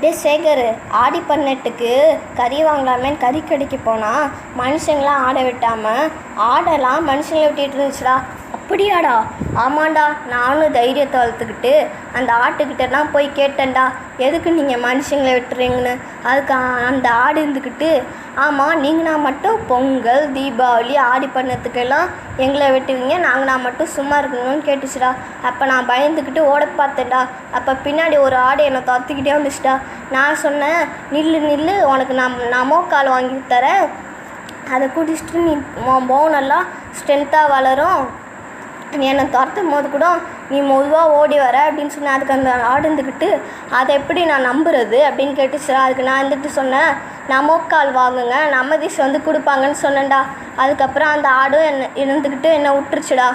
டே சேகர், ஆடி 18க்கு கறி வாங்கலாமேன்னு கறி கடைக்கு போனால் மனுஷங்களாம் ஆடை விட்டாமல் ஆடெல்லாம் மனுஷங்களை விட்டுட்டு இருந்துச்சுடா. அப்படியாடா? ஆமாண்டா. நானும் தைரியத்தை வளர்த்துக்கிட்டு அந்த ஆட்டுக்கிட்டலாம் போய் கேட்டேன்டா, எதுக்கு நீங்கள் மனுஷங்களை விட்டுறீங்கன்னு. அதுக்கு அந்த ஆடு இருந்துக்கிட்டு, ஆமாம் நீங்கள்னா மட்டும் பொங்கல் தீபாவளி ஆடி பண்ணத்துக்கெல்லாம் எங்களை வெட்டுவீங்க, நாங்கள்னா மட்டும் சும்மா இருக்கணும்னு கேட்டுச்சுடா. அப்போ நான் பயந்துக்கிட்டு ஓட பார்த்தேன்டா. அப்போ பின்னாடி ஒரு ஆடு என்னை துரத்திக்கிட்டே வந்துச்சுடா. நான் சொன்னேன், நில்லு நில்லு, உனக்கு நான் மோக்கால் வாங்கி தரேன், அதை குடிச்சிட்டு நீ போனெல்லாம் ஸ்ட்ரென்த்தாக வளரும், நீ என்னை துரத்தும் போது கூட நீ மெதுவாக ஓடி வர அப்படின்னு சொன்னேன். அதுக்கு அந்த ஆடு இருந்துக்கிட்டு, அதை எப்படி நான் நம்புறது அப்படின்னு கேட்டுச்சுடா. அதுக்கு நான் இருந்துட்டு சொன்னேன், நமக்கால் வாங்குங்க, நம்ம திஸ் கொடுப்பாங்கன்னு சொன்னேன்டா. அதுக்கப்புறம் அந்த ஆடும் இருந்துக்கிட்டு என்னை விட்டுருச்சுடா.